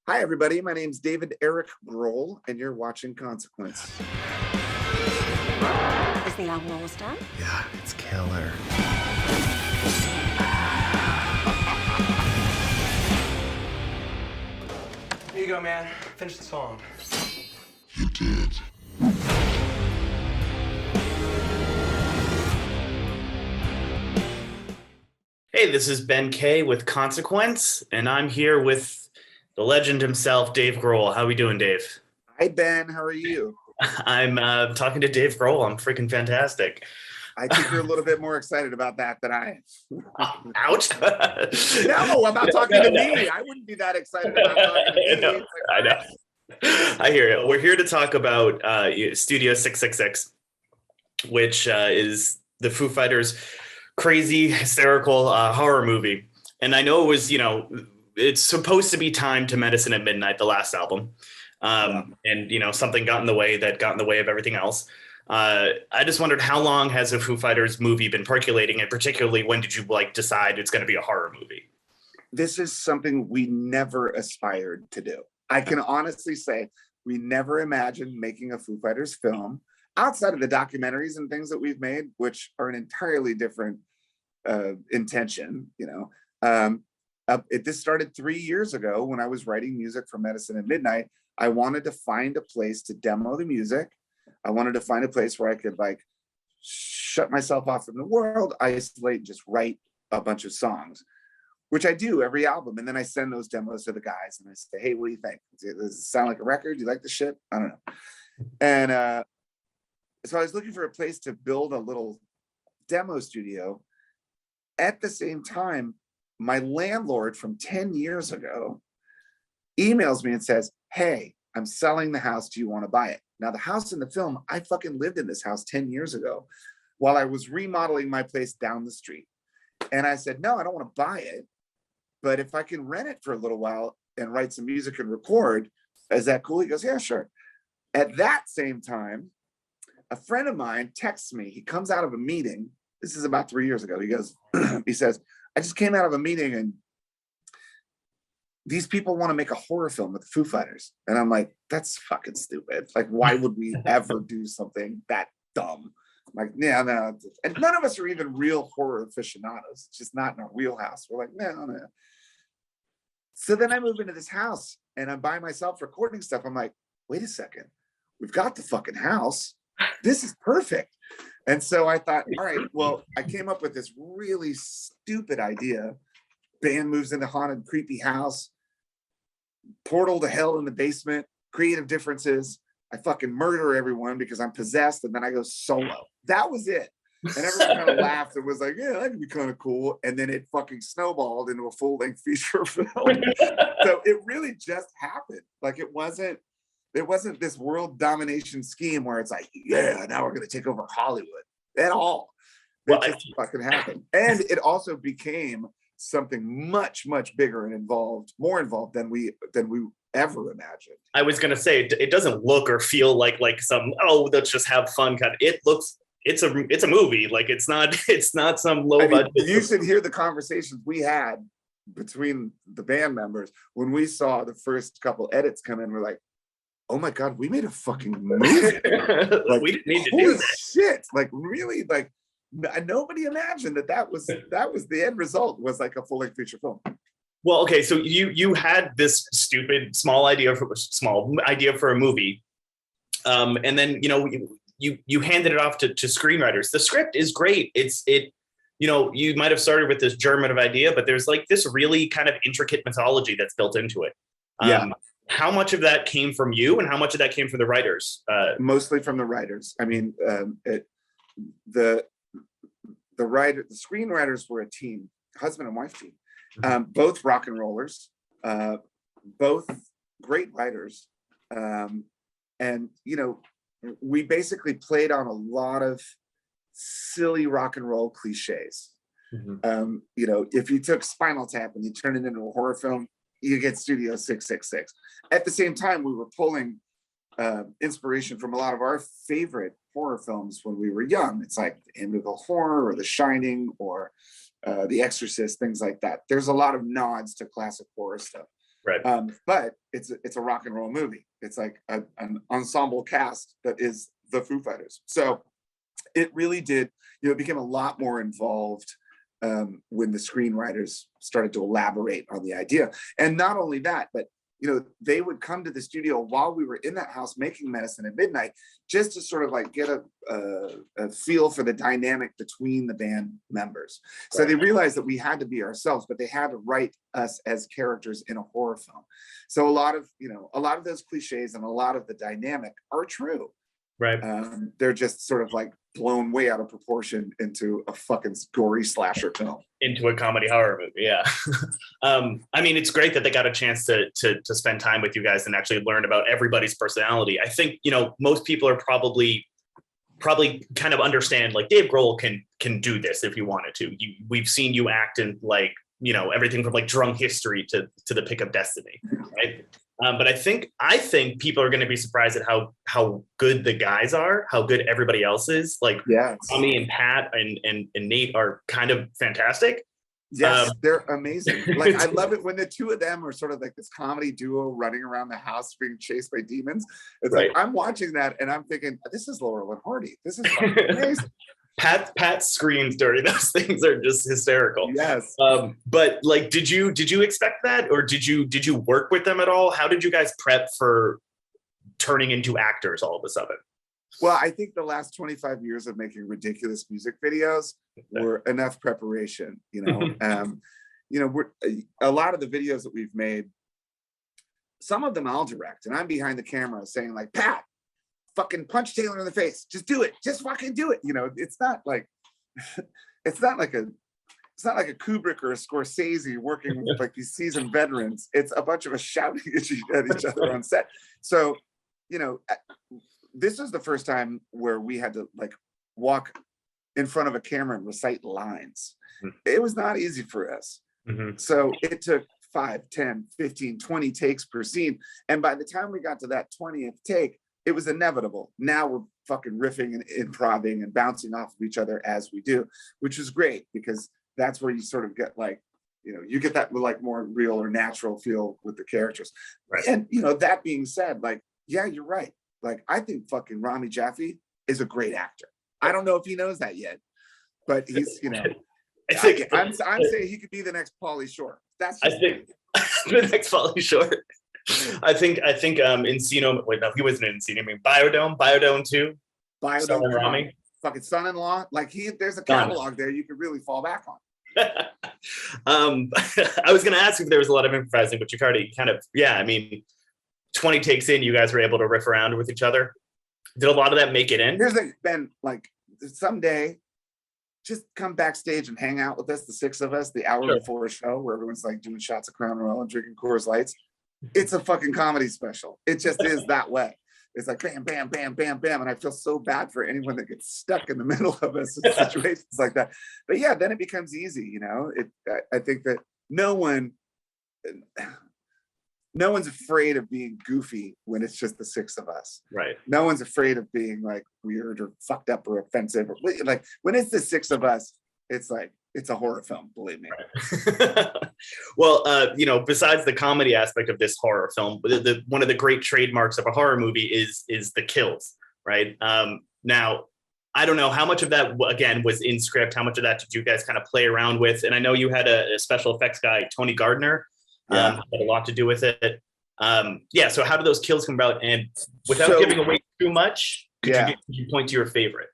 Hi, everybody. My name's David Eric Grohl, and you're watching Consequence. Is the album almost done? Yeah, it's killer. Here you go, man. Finish the song. You did. Hey, this is Ben Kay with Consequence, and I'm here with the legend himself, Dave Grohl. How we doing, Dave? Hi, Ben. How are you? I'm talking to Dave Grohl. I'm freaking fantastic. I think you're a little bit more excited about that than I am. Ouch. No, about talking to me. I wouldn't be that excited about talking to me. No, I know. I hear you. We're here to talk about Studio 666, which is the Foo Fighters' crazy, hysterical horror movie. And I know it was, it's supposed to be timed to Medicine at Midnight, the last album. And, something got in the way of everything else. I just wondered, how long has a Foo Fighters movie been percolating, and particularly when did you decide it's going to be a horror movie? This is something we never aspired to do. I can honestly say we never imagined making a Foo Fighters film outside of the documentaries and things that we've made, which are an entirely different intention. This started 3 years ago when I was writing music for Medicine at Midnight. I wanted to find a place to demo the music. I wanted to find a place where I could shut myself off from the world, isolate, and just write a bunch of songs, which I do every album. And then I send those demos to the guys and I say, hey, what do you think? Does it sound like a record? Do you like the shit? I don't know. And so I was looking for a place to build a little demo studio. At the same time, my landlord from 10 years ago emails me and says, hey, I'm selling the house. Do you want to buy it? Now, the house in the film, I fucking lived in this house 10 years ago while I was remodeling my place down the street. And I said, no, I don't want to buy it. But if I can rent it for a little while and write some music and record, is that cool? He goes, yeah, sure. At that same time, a friend of mine texts me. He comes out of a meeting. This is about 3 years ago. He goes, he says, I just came out of a meeting and these people want to make a horror film with the Foo Fighters. And I'm like, that's fucking stupid. Why would we ever do something that dumb? Yeah, no. And none of us are even real horror aficionados. It's just not in our wheelhouse. We're like, no. So then I move into this house and I'm by myself recording stuff. I'm like, wait a second. We've got the fucking house. This is perfect. And so I thought, all right, well, I came up with this really stupid idea. Band moves into haunted, creepy house. Portal to hell in the basement. Creative differences. I fucking murder everyone because I'm possessed, and then I go solo. That was it. And everyone kind of laughed and was like, yeah, that could be kind of cool. And then it fucking snowballed into a full-length feature film. So it really just happened. It wasn't this world domination scheme where it's like, yeah, now we're going to take over Hollywood at all. It just fucking happened. And it also became something much, much bigger and more involved than we ever imagined. I was going to say, it doesn't look or feel like some, let's just have fun kind of. It looks, it's a movie. It's not some low budget. You should hear the conversations we had between the band members when we saw the first couple edits come in. We're like, oh my God, we made a fucking movie. We didn't need to do that. Shit. Really, nobody imagined that was the end result, was a full-length feature film. Well, okay, so you had this stupid small idea for a movie, and then you handed it off to screenwriters. The script is great. You might have started with this germ of idea, but there's this really kind of intricate mythology that's built into it. Yeah. How much of that came from you, and how much of that came from the writers? Mostly from the writers. I mean, the screenwriters were a team, husband and wife team, both rock and rollers, both great writers. And, we basically played on a lot of silly rock and roll cliches. Mm-hmm. If you took Spinal Tap and you turn it into a horror film, you get Studio 666. At the same time, we were pulling inspiration from a lot of our favorite horror films when we were young. It's like Amityville Horror or The Shining or The Exorcist, things like that. There's a lot of nods to classic horror stuff. Right. But it's a rock and roll movie. It's like an ensemble cast that is the Foo Fighters. So it really did, it became a lot more involved when the screenwriters started to elaborate on the idea. And not only that, but they would come to the studio while we were in that house making Medicine at Midnight, just to sort of like get a feel for the dynamic between the band members. So Right. they realized that we had to be ourselves, but they had to write us as characters in a horror film. So a lot of those cliches and a lot of the dynamic are true. Right. They're just sort of like blown way out of proportion into a fucking gory slasher film. Into a comedy horror movie, yeah. I mean, it's great that they got a chance to spend time with you guys and actually learn about everybody's personality. I think most people are probably kind of understand, like, Dave Grohl can do this if he wanted to. We've seen you act in, like, everything from like Drunk History to The Pick of Destiny, right? But I think people are going to be surprised at how good the guys are, how good everybody else is. Like, yes. Tommy and Pat and Nate are kind of fantastic. Yes, they're amazing. Like, I love it when the two of them are sort of like this comedy duo running around the house being chased by demons. It's right. Like, I'm watching that and I'm thinking, this is Laurel and Hardy. This is fucking amazing. Pat's screams during those things are just hysterical. Yes. But like, did you expect that, or did you work with them at all? How did you guys prep for turning into actors all of a sudden? Well, I think the last 25 years of making ridiculous music videos were enough preparation. We're a lot of the videos that we've made, some of them I'll direct, and I'm behind the camera saying like, Pat, fucking punch Taylor in the face. Just do it. Just fucking do it. It's not like a Kubrick or a Scorsese working with like these seasoned veterans. It's a bunch of us shouting at each other on set. So, this was the first time where we had to like walk in front of a camera and recite lines. Mm-hmm. It was not easy for us. Mm-hmm. So it took 5, 10, 15, 20 takes per scene. And by the time we got to that 20th take, it was inevitable. Now we're fucking riffing and improvising and bouncing off of each other as we do, which is great because that's where you sort of get like, you get that like more real or natural feel with the characters. Right. And, that being said, like, yeah, you're right. Like, I think fucking Rami Jaffee is a great actor. I don't know if he knows that yet, but he's, I'm saying he could be the next Paulie Shore. I think the next Paulie Shore. I think Encino. Wait, no, he wasn't in Encino. I mean, Biodome 2. Biodome, Rami, fucking son-in-law. Like there's a catalog there you could really fall back on. I was going to ask if there was a lot of improvising, but you already kind of, yeah. I mean, 20 takes in, you guys were able to riff around with each other. Did a lot of that make it in? Here's the thing, Ben. Like, someday, just come backstage and hang out with us, the 6 of us, the hour before a show where everyone's like doing shots of Crown Royal and drinking Coors Lights. It's a fucking comedy special. It just is that way. It's like bam, bam, bam, bam, bam. And I feel so bad for anyone that gets stuck in the middle of a situations like that. But yeah, then it becomes easy, I think that no one's afraid of being goofy when it's just the 6 of us. Right. No one's afraid of being like weird or fucked up or offensive. Or, like when it's the 6 of us, it's like, it's a horror film, believe me. Right. Well, besides the comedy aspect of this horror film, one of the great trademarks of a horror movie is the kills, right? Now, I don't know how much of that, again, was in script. How much of that did you guys kind of play around with? And I know you had a special effects guy, Tony Gardner, had a lot to do with it. So how do those kills come about? And without giving away too much, could you point to your favorite?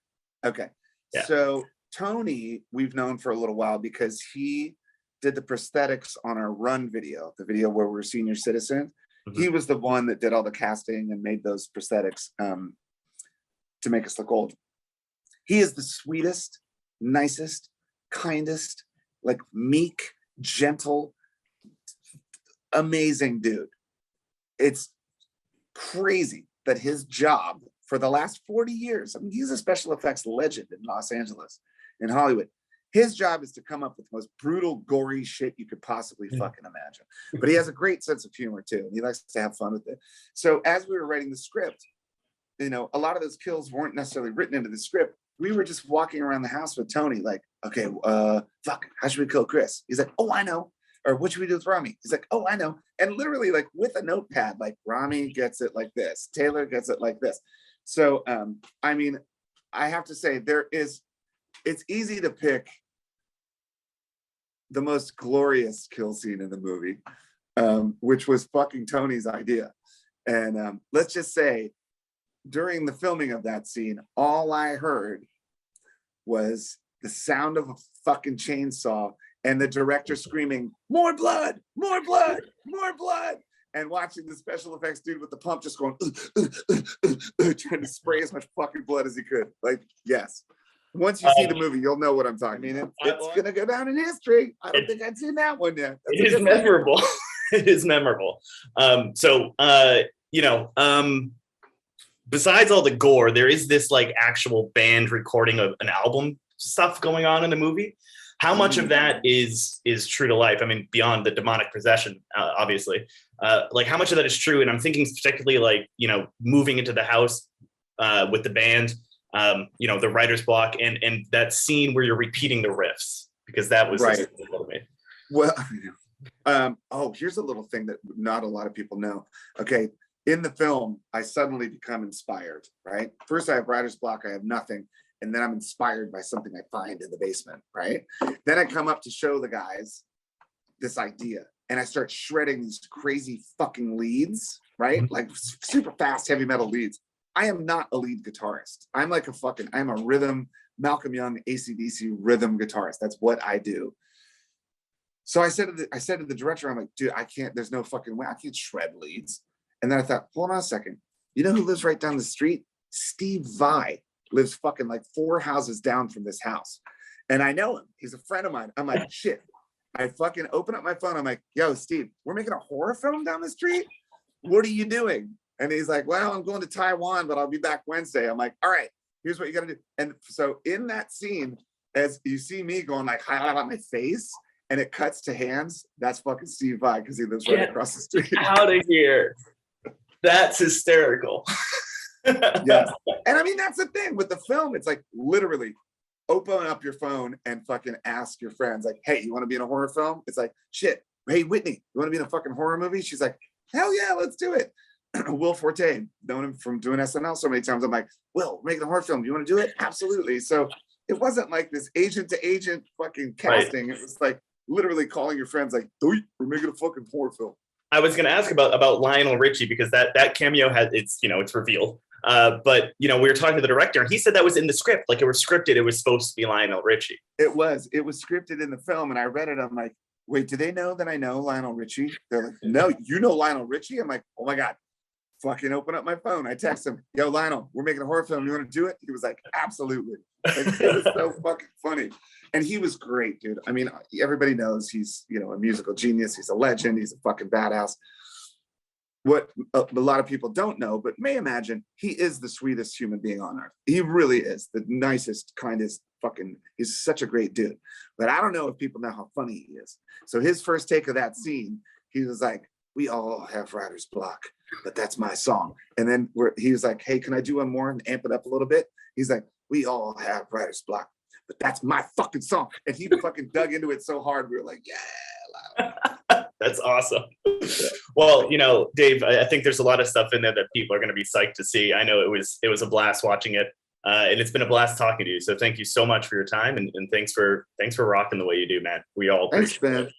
Okay. Yeah. So Tony, we've known for a little while because he did the prosthetics on our Run video, the video where we're senior citizens. Mm-hmm. He was the one that did all the casting and made those prosthetics to make us look old. He is the sweetest, nicest, kindest, like meek, gentle, amazing dude. It's crazy that his job for the last 40 years, I mean, he's a special effects legend in Los Angeles, in Hollywood. His job is to come up with the most brutal, gory shit you could possibly fucking imagine. But he has a great sense of humor too, and he likes to have fun with it. So as we were writing the script, a lot of those kills weren't necessarily written into the script. We were just walking around the house with Tony, like, okay, fuck, how should we kill Chris? He's like, oh, I know. or what should we do with Rami? He's like, oh, I know. And literally like with a notepad, like Rami gets it like this, Taylor gets it like this. So, I mean, I have to say it's easy to pick the most glorious kill scene in the movie, which was fucking Tony's idea. And let's just say during the filming of that scene, all I heard was the sound of a fucking chainsaw and the director screaming, more blood, more blood, more blood. And watching the special effects dude with the pump just going, trying to spray as much fucking blood as he could. Like, yes. Once you see the movie, you'll know what I'm talking about. I mean, it's going to go down in history. I don't think I've seen that one yet. It is memorable. It is memorable. Besides all the gore, there is this like actual band recording of an album stuff going on in the movie. How much of that is true to life? I mean, beyond the demonic possession, obviously. Like how much of that is true? And I'm thinking particularly like, moving into the house with the band, the writer's block and that scene where you're repeating the riffs, because that was right. Me. Well, here's a little thing that not a lot of people know. Okay. In the film, I suddenly become inspired, right? First I have writer's block, I have nothing. And then I'm inspired by something I find in the basement, right? Then I come up to show the guys this idea and I start shredding these crazy fucking leads, right? Like super fast heavy metal leads. I am not a lead guitarist. I'm a rhythm, Malcolm Young, AC/DC rhythm guitarist. That's what I do. So I said to the director, I'm like, dude, I can't, there's no fucking way, I can't shred leads. And then I thought, hold on a second. You know who lives right down the street? Steve Vai lives fucking like 4 houses down from this house. And I know him. He's a friend of mine. I'm like, shit. I fucking open up my phone. I'm like, yo, Steve, we're making a horror film down the street? What are you doing? And he's like, well, I'm going to Taiwan, but I'll be back Wednesday. I'm like, all right, here's what you got to do. And so in that scene, as you see me going like, highlight on my face, and it cuts to hands, that's fucking Steve Vai because he lives right across the street. Out of here. That's hysterical. Yes. And I mean, that's the thing with the film. It's like literally open up your phone and fucking ask your friends, like, hey, you want to be in a horror film? It's like, shit. Hey, Whitney, you want to be in a fucking horror movie? She's like, hell yeah, let's do it. Will Forte, known him from doing SNL so many times. I'm like, Will, we're making a horror film. Do you want to do it? Absolutely. So it wasn't like this agent to agent fucking casting. Right. It was like literally calling your friends like, we're making a fucking horror film. I was going to ask about Lionel Richie because that cameo has it's revealed. But we were talking to the director and he said that was in the script. Like it was scripted. It was supposed to be Lionel Richie. It was scripted in the film. And I read it. I'm like, wait, do they know that I know Lionel Richie? They're like, no, you know Lionel Richie? I'm like, oh my God, fucking open up my phone. I text him, yo, Lionel, we're making a horror film. You want to do it? He was like, absolutely. Like, it was so fucking funny. And he was great, dude. I mean, everybody knows he's, a musical genius. He's a legend. He's a fucking badass. What a lot of people don't know, but may imagine, he is the sweetest human being on earth. He really is the nicest, kindest he's such a great dude. But I don't know if people know how funny he is. So his first take of that scene, he was like, we all have writer's block, but that's my song. And then he was like, hey, can I do one more and amp it up a little bit? He's like, we all have writer's block, but that's my fucking song. And he fucking dug into it so hard. We were like, yeah. That's awesome. Well, Dave, I think there's a lot of stuff in there that people are going to be psyched to see. I know it was a blast watching it. And it's been a blast talking to you. So thank you so much for your time and thanks for rocking the way you do, man. We all appreciate it. Thanks, man.